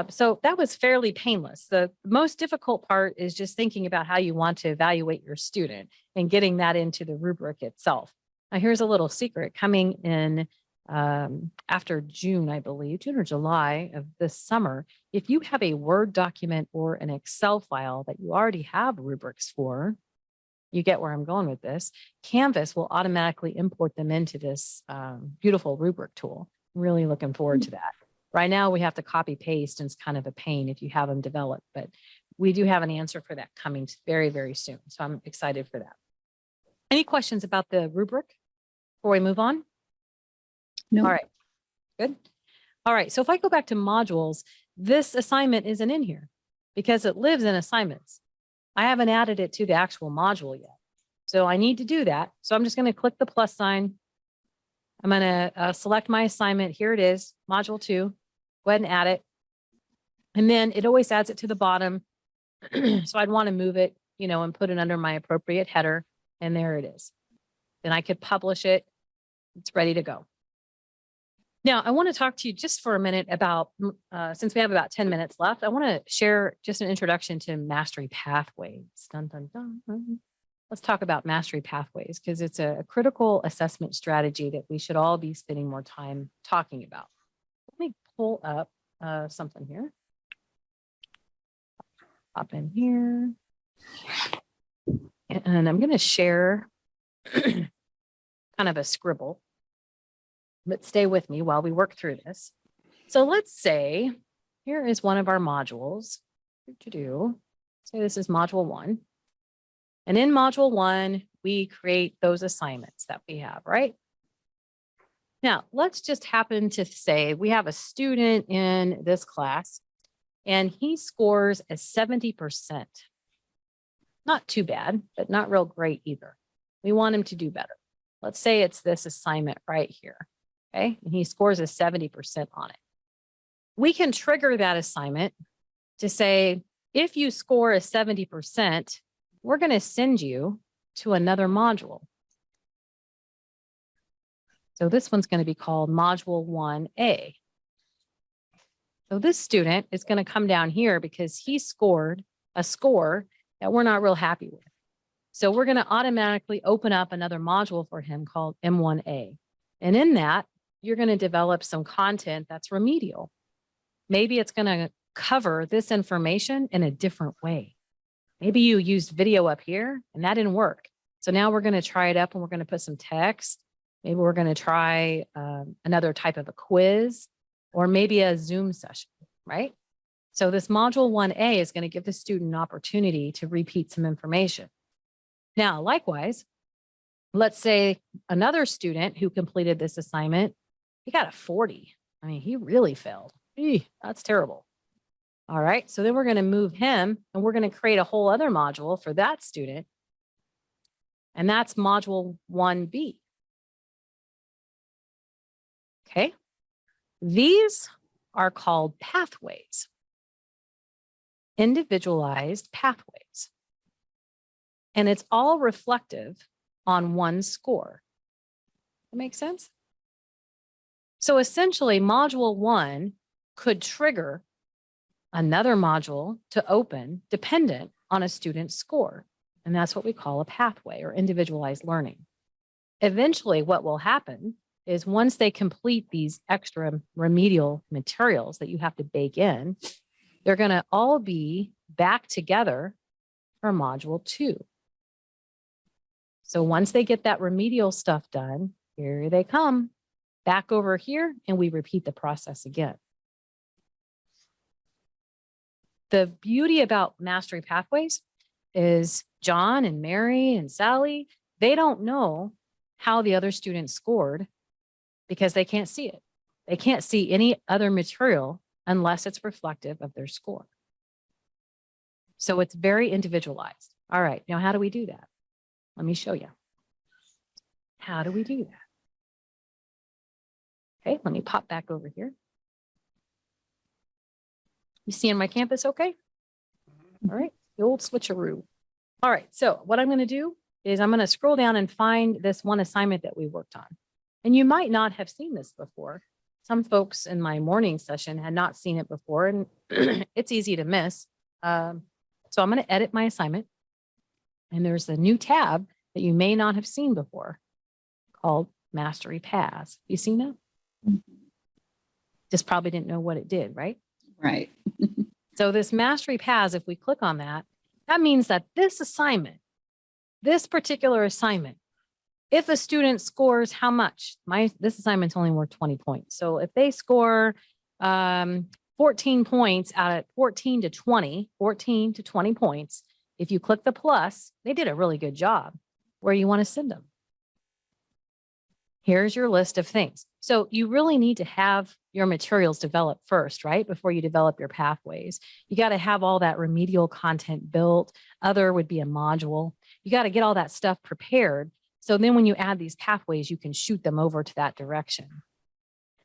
So that was fairly painless. The most difficult part is just thinking about how you want to evaluate your student and getting that into the rubric itself. Now, here's a little secret coming in after June, I believe, June or July of this summer. If you have a Word document or an Excel file that you already have rubrics for, you get where I'm going with this, Canvas will automatically import them into this beautiful rubric tool. I'm really looking forward to that. Right now we have to copy paste, and it's kind of a pain if you have them developed, but we do have an answer for that coming very, very soon. So I'm excited for that. Any questions about the rubric before we move on? No. All right, good. All right, so if I go back to modules, this assignment isn't in here because it lives in assignments. I haven't added it to the actual module yet. So I need to do that. So I'm just going to click the plus sign. I'm going to select my assignment. Here it is, module 2. Go ahead and add it. And then it always adds it to the bottom. So I'd want to move it, and put it under my appropriate header. And there it is. Then I could publish it. It's ready to go. Now, I want to talk to you just for a minute about, since we have about 10 minutes left, I want to share just an introduction to mastery pathways. Dun, dun, dun. Let's talk about mastery pathways because it's a critical assessment strategy that we should all be spending more time talking about. Let me pull up something here. Hop in here. And I'm going to share kind of a scribble, but stay with me while we work through this. So let's say here is one of our modules. Say this is module 1. And in module 1, we create those assignments that we have, right? Now, let's just happen to say we have a student in this class and he scores a 70%. Not too bad, but not real great either. We want him to do better. Let's say it's this assignment right here, okay? And he scores a 70% on it. We can trigger that assignment to say, if you score a 70%, we're going to send you to another module. So this one's going to be called module 1A. So this student is going to come down here because he scored a score that we're not real happy with. So we're going to automatically open up another module for him called M1A. And in that, you're going to develop some content that's remedial. Maybe it's going to cover this information in a different way. Maybe you used video up here and that didn't work. So now we're going to try it up and we're going to put some text. Maybe we're going to try another type of a quiz or maybe a Zoom session, right? So this module 1A is going to give the student an opportunity to repeat some information. Now, likewise, let's say another student who completed this assignment, he got a 40. I mean, he really failed. That's terrible. All right, so then we're going to move him and we're going to create a whole other module for that student. And that's module 1B. Okay, these are called pathways, individualized pathways. And it's all reflective on one score. That makes sense? So essentially, module 1 could trigger another module to open dependent on a student's score. And that's what we call a pathway or individualized learning. Eventually, what will happen is once they complete these extra remedial materials that you have to bake in, they're going to all be back together for module 2. So once they get that remedial stuff done, here they come back over here and we repeat the process again. The beauty about mastery pathways is John and Mary and Sally, they don't know how the other students scored because they can't see it. They can't see any other material unless it's reflective of their score. So it's very individualized. All right, now how do we do that? Let me show you. How do we do that? Okay, let me pop back over here. You seeing my campus okay? All right, the old switcheroo. All right, so what I'm going to do is I'm going to scroll down and find this one assignment that we worked on. And you might not have seen this before. Some folks in my morning session had not seen it before, and it's easy to miss. So I'm going to edit my assignment. And there's a new tab that you may not have seen before called Mastery Paths. You seen that? Just probably didn't know what it did, right? Right. So this Mastery Paths, if we click on that, that means that this assignment, this particular assignment, if a student scores how much? This assignment's only worth 20 points. So if they score 14 points out of 14 to 20 points, if you click the plus, they did a really good job. Where you want to send them. Here's your list of things. So you really need to have your materials developed first, right? Before you develop your pathways. You got to have all that remedial content built. Other would be a module. You got to get all that stuff prepared So then when you add these pathways, you can shoot them over to that direction.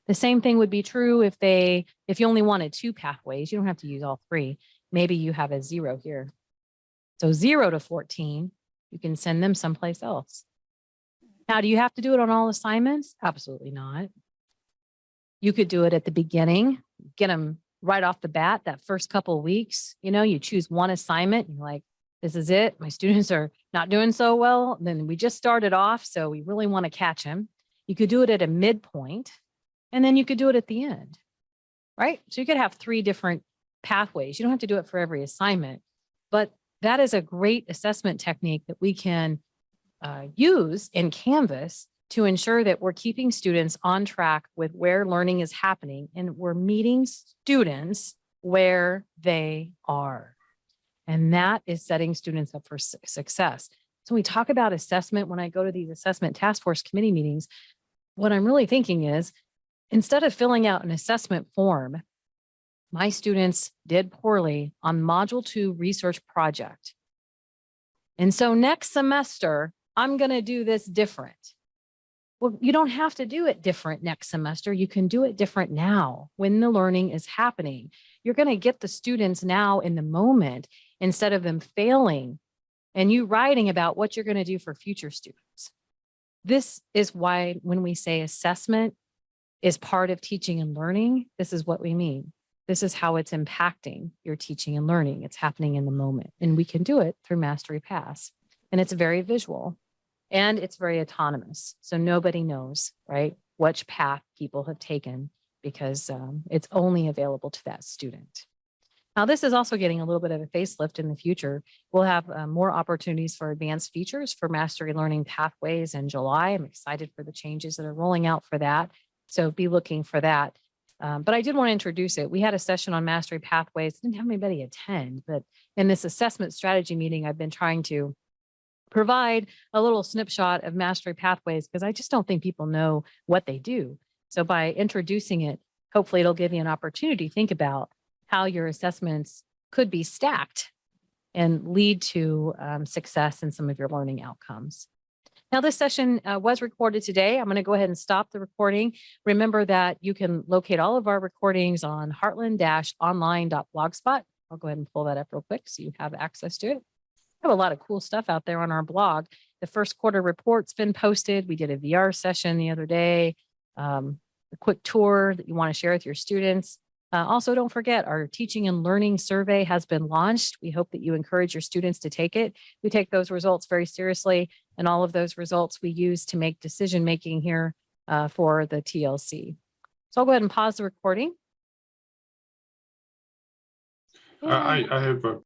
The same thing would be true if you only wanted 2 pathways, you don't have to use all 3. Maybe you have a 0 here. So 0 to 14, you can send them someplace else. Now, do you have to do it on all assignments? Absolutely not. You could do it at the beginning, get them right off the bat, that first couple of weeks. You choose one assignment, you're like, this is it. My students are not doing so well. Then we just started off, so we really want to catch them. You could do it at a midpoint, and then you could do it at the end, right? So you could have 3 different pathways. You don't have to do it for every assignment, but that is a great assessment technique that we can use in Canvas to ensure that we're keeping students on track with where learning is happening and we're meeting students where they are. And that is setting students up for success. So when we talk about assessment, when I go to these assessment task force committee meetings, what I'm really thinking is, instead of filling out an assessment form, my students did poorly on Module 2 research project. And so next semester, I'm going to do this different. Well, you don't have to do it different next semester. You can do it different now when the learning is happening. You're going to get the students now in the moment instead of them failing and you writing about what you're going to do for future students. This is why when we say assessment is part of teaching and learning, this is what we mean. This is how it's impacting your teaching and learning. It's happening in the moment. And we can do it through Mastery Pass. And it's very visual and it's very autonomous. So nobody knows, right, which path people have taken because it's only available to that student. Now, this is also getting a little bit of a facelift in the future. We'll have more opportunities for advanced features for Mastery Learning Pathways in July. I'm excited for the changes that are rolling out for that. So be looking for that. But I did want to introduce it. We had a session on Mastery Pathways. Didn't have anybody attend, but in this assessment strategy meeting, I've been trying to provide a little snapshot of Mastery Pathways because I just don't think people know what they do. So by introducing it, hopefully it'll give you an opportunity to think about how your assessments could be stacked and lead to success in some of your learning outcomes. Now, this session was recorded today. I'm going to go ahead and stop the recording. Remember that you can locate all of our recordings on heartland-online.blogspot. I'll go ahead and pull that up real quick so you have access to it. We have a lot of cool stuff out there on our blog. The first quarter report's been posted. We did a VR session the other day, a quick tour that you want to share with your students. Also, don't forget our teaching and learning survey has been launched. We hope that you encourage your students to take it. We take those results very seriously, and all of those results we use to make decision making here for the TLC. So I'll go ahead and pause the recording. I have a